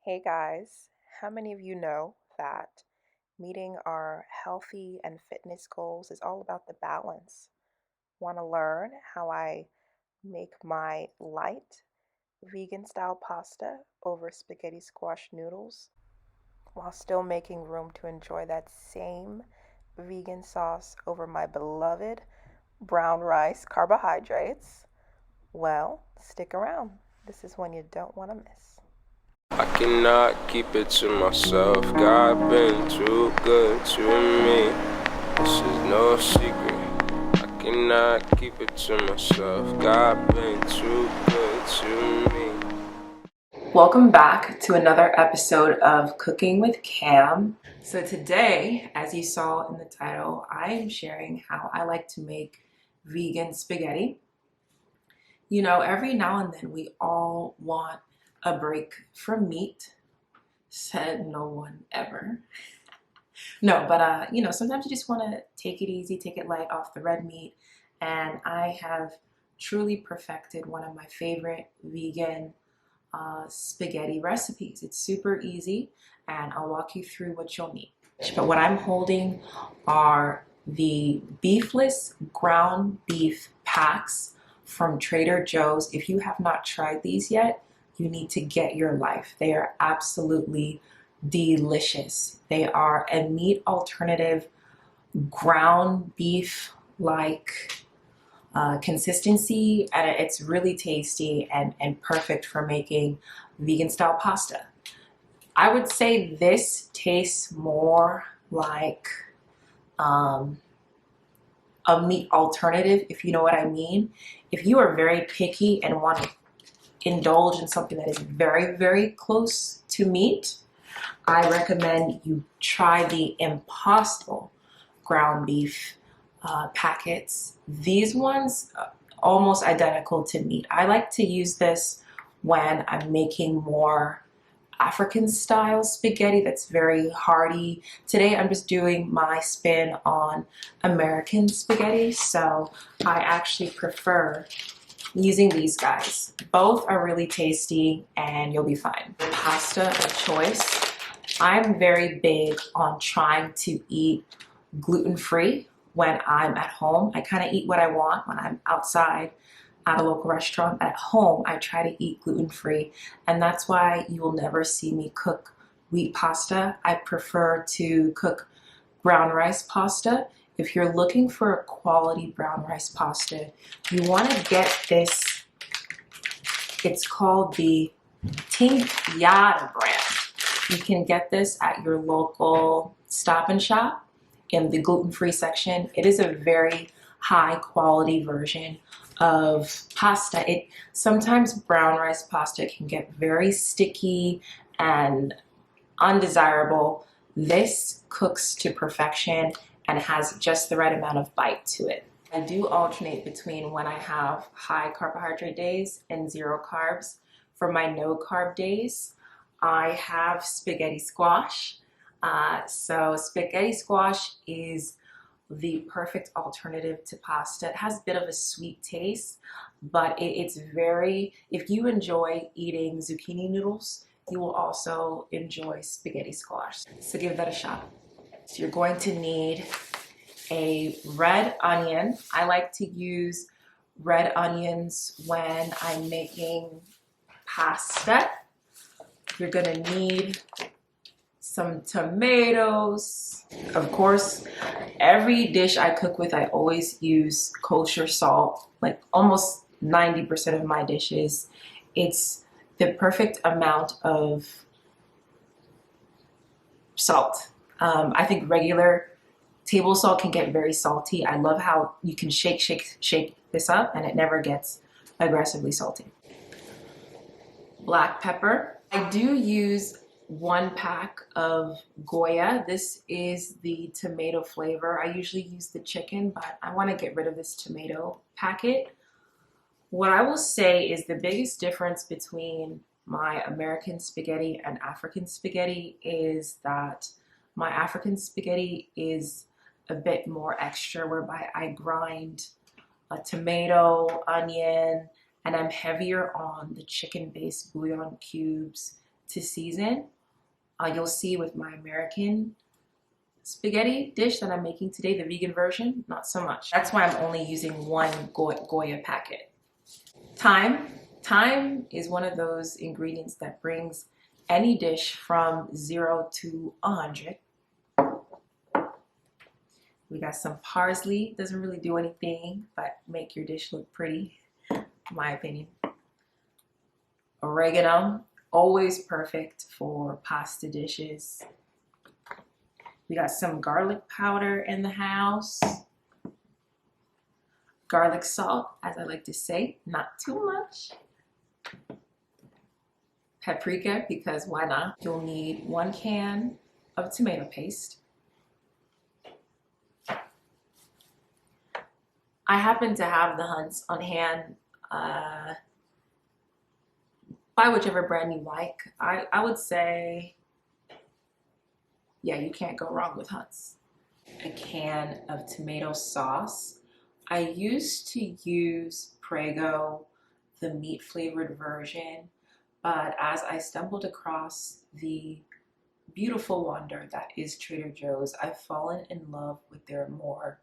Hey guys, how many of you know that meeting our healthy and fitness goals is all about the balance? Want to learn how I make my light vegan style pasta over spaghetti squash noodles while still making room to enjoy that same vegan sauce over my beloved brown rice carbohydrates? Well, stick around. This is one you don't want to miss. I cannot keep it to myself. God been too good to me. This is no secret. I cannot keep it to myself. God been too good to me. Welcome back to another episode of Cooking with Cam. So today, as you saw in the title, I am sharing how I like to make vegan spaghetti. You know, every now and then we all want a break from meat. Said no one ever. No, but sometimes you just want to take it easy, take it light off the red meat. And I have truly perfected one of my favorite vegan spaghetti recipes. It's super easy, and I'll walk you through what you'll need. But what I'm holding are the beefless ground beef packs from Trader Joe's. If you have not tried these yet, you need to get your life. They are absolutely delicious. They are a meat alternative, ground beef like consistency, and it's really tasty and perfect for making vegan style pasta. I would say this tastes more like um, a meat alternative, if you know what I mean. If you are very picky and want to indulge in something that is very, very close to meat, I recommend you try the Impossible ground beef packets. These ones almost identical to meat. I like to use this when I'm making more African style spaghetti that's very hearty. Today I'm just doing my spin on American spaghetti, so I actually prefer using these guys. Both are really tasty and you'll be fine. Pasta of choice. I'm very big on trying to eat gluten-free when I'm at home. I kind of eat what I want when I'm outside at a local restaurant. At home, I try to eat gluten-free, and that's why you will never see me cook wheat pasta. I prefer to cook brown rice pasta. If you're looking for a quality brown rice pasta, you want to get this. It's called the Yada brand. You can get this at your local Stop and Shop in the gluten-free section. It is a very high quality version of pasta. Sometimes brown rice pasta can get very sticky and undesirable. This cooks to perfection and has just the right amount of bite to it. I do alternate between when I have high carbohydrate days and zero carbs. For my no carb days, I have spaghetti squash. So spaghetti squash is the perfect alternative to pasta. It has a bit of a sweet taste, but it's very, if you enjoy eating zucchini noodles, you will also enjoy spaghetti squash. So give that a shot. So you're going to need a red onion. I like to use red onions when I'm making pasta. You're gonna need some tomatoes. Of course, every dish I cook with, I always use kosher salt, like almost 90% of my dishes. It's the perfect amount of salt. I think regular table salt can get very salty. I love how you can shake this up and it never gets aggressively salty. Black pepper. I do use 1 pack of Goya. This is the tomato flavor. I usually use the chicken, but I want to get rid of this tomato packet. What I will say is the biggest difference between my American spaghetti and African spaghetti is that my African spaghetti is a bit more extra, whereby I grind a tomato, onion, and I'm heavier on the chicken-based bouillon cubes to season. You'll see with my American spaghetti dish that I'm making today, the vegan version, not so much. That's why I'm only using one Goya packet. Thyme. Thyme is one of those ingredients that brings any dish from 0 to 100. We got some parsley. Doesn't really do anything but make your dish look pretty, in my opinion. Oregano, always perfect for pasta dishes. We got some garlic powder in the house. Garlic salt, as I like to say, not too much. Paprika, because why not? You'll need 1 can of tomato paste. I happen to have the Hunts on hand. Buy whichever brand you like. I would say, yeah, you can't go wrong with Hunts. A can of tomato sauce. I used to use Prego, the meat flavored version, but as I stumbled across the beautiful wonder that is Trader Joe's, I've fallen in love with their more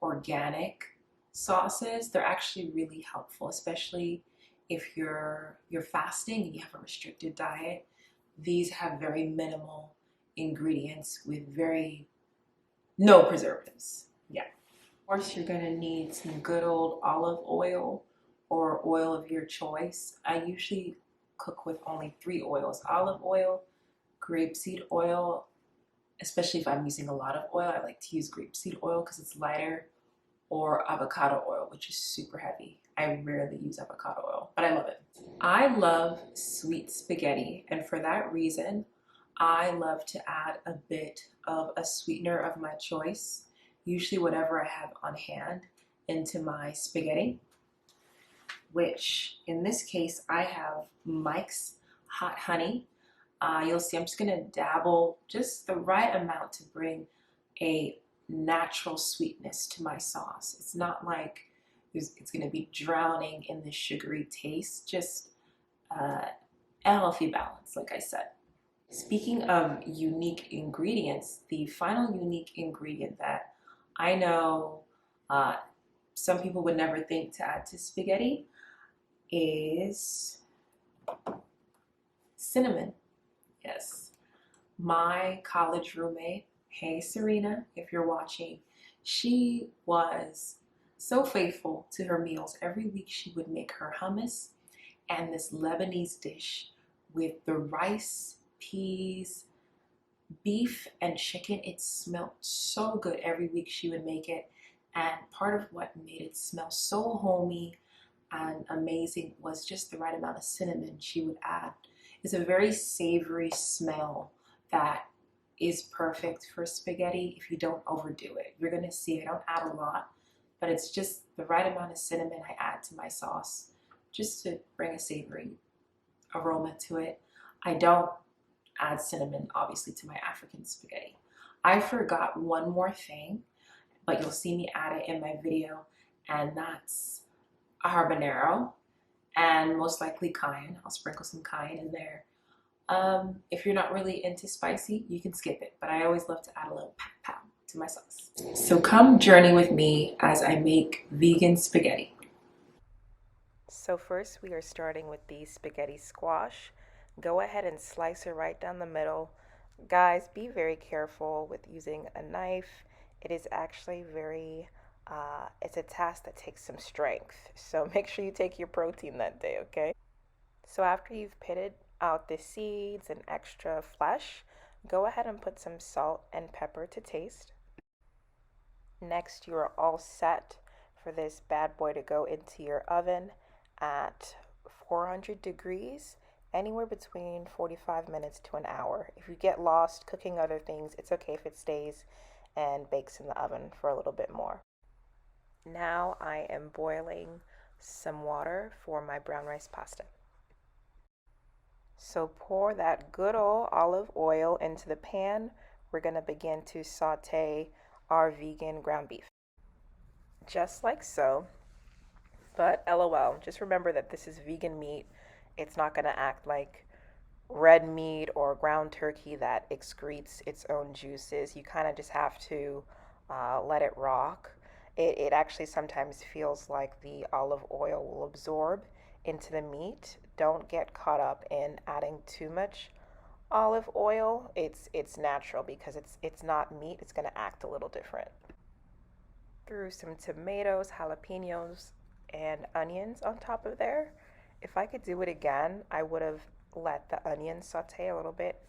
organic sauces. They're actually really helpful, especially if you're fasting and you have a restricted diet. These have very minimal ingredients with no preservatives. Yeah. Of course, you're gonna need some good old olive oil or oil of your choice. I usually cook with only 3 oils: olive oil, grapeseed oil, especially if I'm using a lot of oil. I like to use grapeseed oil because it's lighter, or avocado oil, which is super heavy. I rarely use avocado oil, but I love it. I love sweet spaghetti, and for that reason, I love to add a bit of a sweetener of my choice, usually whatever I have on hand, into my spaghetti, which in this case, I have Mike's Hot Honey. You'll see I'm just gonna dabble just the right amount to bring a natural sweetness to my sauce. It's not like it's gonna be drowning in the sugary taste, just a healthy balance, like I said. Speaking of unique ingredients, the final unique ingredient that I know some people would never think to add to spaghetti is cinnamon. Yes. My college roommate, hey Serena, if you're watching, she was so faithful to her meals. Every week she would make her hummus and this Lebanese dish with the rice, peas, beef, and chicken. It smelled so good. Every week she would make it, and part of what made it smell so homey and amazing was just the right amount of cinnamon she would add. It's a very savory smell that is perfect for spaghetti if you don't overdo it. You're gonna see I don't add a lot, but it's just the right amount of cinnamon I add to my sauce just to bring a savory aroma to it. I don't add cinnamon, obviously, to my African spaghetti. I forgot one more thing, but you'll see me add it in my video, and that's a habanero and most likely cayenne. I'll sprinkle some cayenne in there. If you're not really into spicy, you can skip it, but I always love to add a little pow to my sauce. So come journey with me as I make vegan spaghetti. So first we are starting with the spaghetti squash. Go ahead and slice it right down the middle. Guys, be very careful with using a knife. It is actually it's a task that takes some strength. So make sure you take your protein that day, okay? So after you've pitted out the seeds and extra flesh, go ahead and put some salt and pepper to taste. Next, you are all set for this bad boy to go into your oven at 400 degrees, anywhere between 45 minutes to an hour. If you get lost cooking other things, it's okay if it stays and bakes in the oven for a little bit more. Now I am boiling some water for my brown rice pasta. So pour that good old olive oil into the pan. We're going to begin to saute our vegan ground beef. Just like so. But LOL, just remember that this is vegan meat. It's not going to act like red meat or ground turkey that excretes its own juices. You kind of just have to let it rock. It actually sometimes feels like the olive oil will absorb into the meat. Don't get caught up in adding too much olive oil. It's natural because it's not meat. It's going to act a little different. Threw some tomatoes, jalapenos, and onions on top of there. If I could do it again, I would have let the onions saute a little bit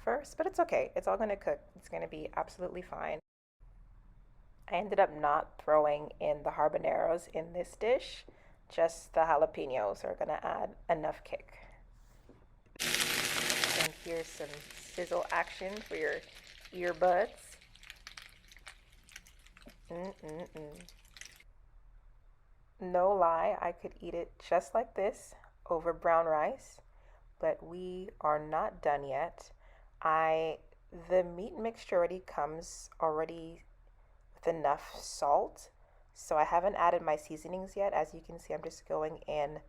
first, but it's okay. It's all going to cook. It's going to be absolutely fine. I ended up not throwing in the habaneros in this dish. Just the jalapenos are going to add enough kick. And here's some sizzle action for your earbuds. Mm-mm-mm. No lie, I could eat it just like this over brown rice, but we are not done yet. I the meat mixture already comes already with enough salt, so I haven't added my seasonings yet. As you can see, I'm just going in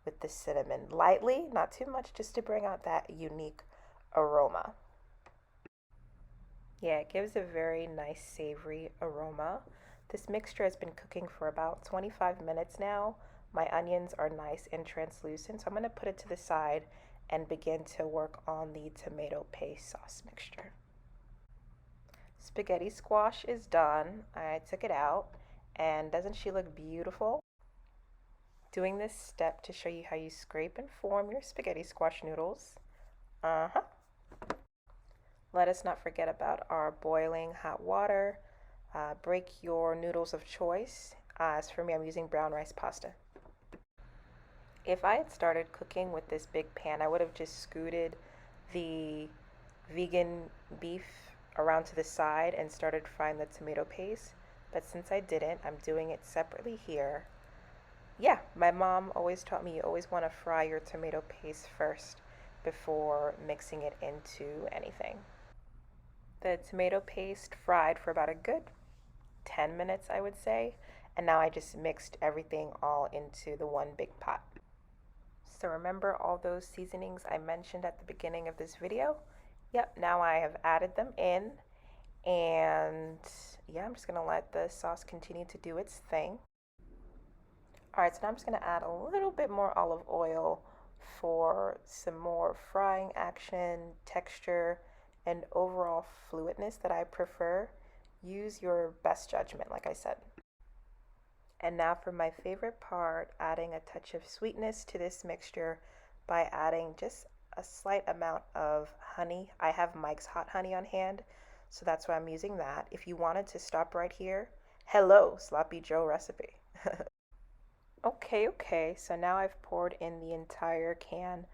with the cinnamon lightly, not too much, just to bring out that unique aroma. Yeah, it gives a very nice savory aroma. This mixture has been cooking for about 25 minutes now. My onions are nice and translucent, so I'm going to put it to the side and begin to work on the tomato paste sauce mixture. Spaghetti squash is done. I took it out, and doesn't she look beautiful? Doing this step to show you how you scrape and form your spaghetti squash noodles. Uh-huh. Let us not forget about our boiling hot water. Break your noodles of choice. As for me, I'm using brown rice pasta. If I had started cooking with this big pan, I would have just scooted the vegan beef around to the side and started frying the tomato paste. But since I didn't, I'm doing it separately here. Yeah, my mom always taught me you always want to fry your tomato paste first before mixing it into anything. The tomato paste fried for about a good 10 minutes, I would say. And now I just mixed everything all into the one big pot. So remember all those seasonings I mentioned at the beginning of this video? Yep, now I have added them in. And yeah, I'm just gonna let the sauce continue to do its thing. All right, so now I'm just gonna add a little bit more olive oil for some more frying action, texture, and overall fluidness that I prefer. Use your best judgment, like I said. And now for my favorite part, adding a touch of sweetness to this mixture by adding just a slight amount of honey. I have Mike's hot honey on hand, so that's why I'm using that. If you wanted to stop right here, hello, Sloppy Joe recipe. Okay, so now I've poured in the entire can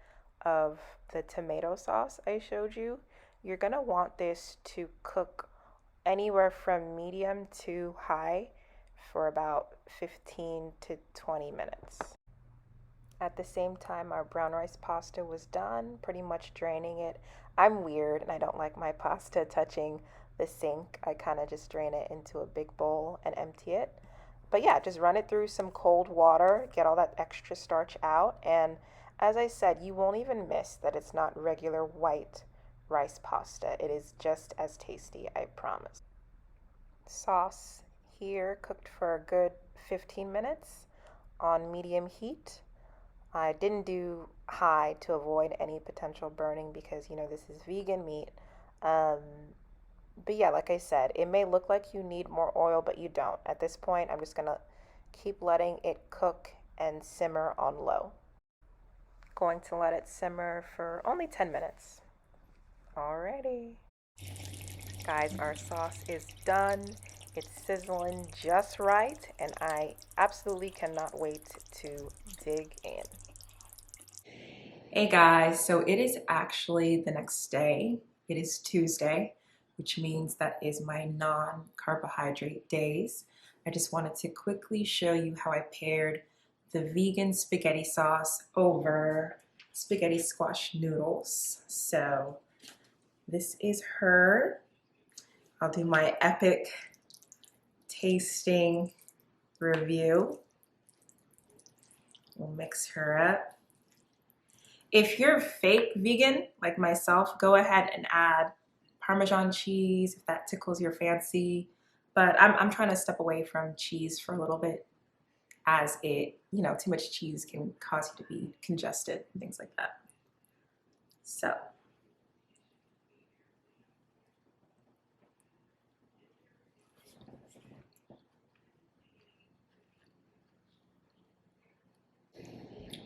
of the tomato sauce I showed you. You're gonna want this to cook anywhere from medium to high for about 15 to 20 minutes. At the same time, our brown rice pasta was done, pretty much draining it. I'm weird and I don't like my pasta touching the sink. I kind of just drain it into a big bowl and empty it. But yeah, just run it through some cold water, get all that extra starch out, and as I said, you won't even miss that it's not regular white rice pasta. It is just as tasty, I promise. Sauce here cooked for a good 15 minutes on medium heat. I didn't do high to avoid any potential burning because this is vegan meat. Um, but yeah, like I said, it may look like you need more oil, but you don't. At this point, I'm just gonna keep letting it cook and simmer on low. Going to let it simmer for only 10 minutes. Alrighty. Guys, our sauce is done. It's sizzling just right, and I absolutely cannot wait to dig in. Hey guys, so it is actually the next day. It is Tuesday, which means that is my non-carbohydrate days. I just wanted to quickly show you how I paired the vegan spaghetti sauce over spaghetti squash noodles. So this is her. I'll do my epic tasting review. We'll mix her up. If you're fake vegan like myself, go ahead and add Parmesan cheese if that tickles your fancy. But I'm trying to step away from cheese for a little bit, as it, too much cheese can cause you to be congested and things like that. So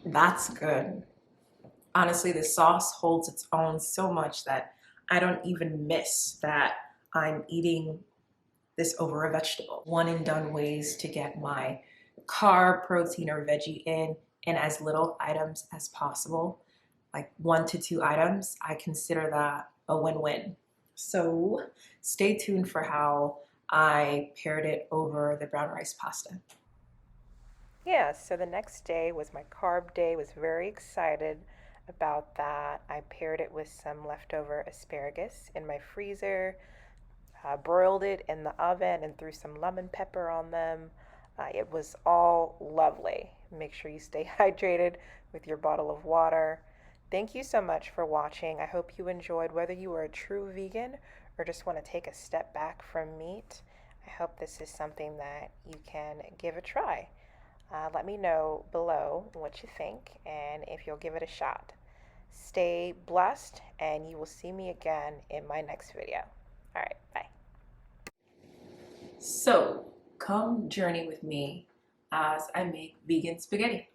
that's good. Honestly, the sauce holds its own so much that I don't even miss that I'm eating this over a vegetable. One and done ways to get my carb, protein, or veggie in as little items as possible, like 1 to 2 items. I consider that a win-win. So stay tuned for how I paired it over the brown rice pasta. Yeah, so the next day was my carb day. Was very excited about that. I paired it with some leftover asparagus in my freezer, broiled it in the oven, and threw some lemon pepper on them. It was all lovely. Make sure you stay hydrated with your bottle of water. Thank you so much for watching. I hope you enjoyed, whether you are a true vegan or just want to take a step back from meat. I hope this is something that you can give a try. Let me know below what you think and if you'll give it a shot. Stay blessed, and you will see me again in my next video. All right, bye. So come journey with me as I make vegan spaghetti.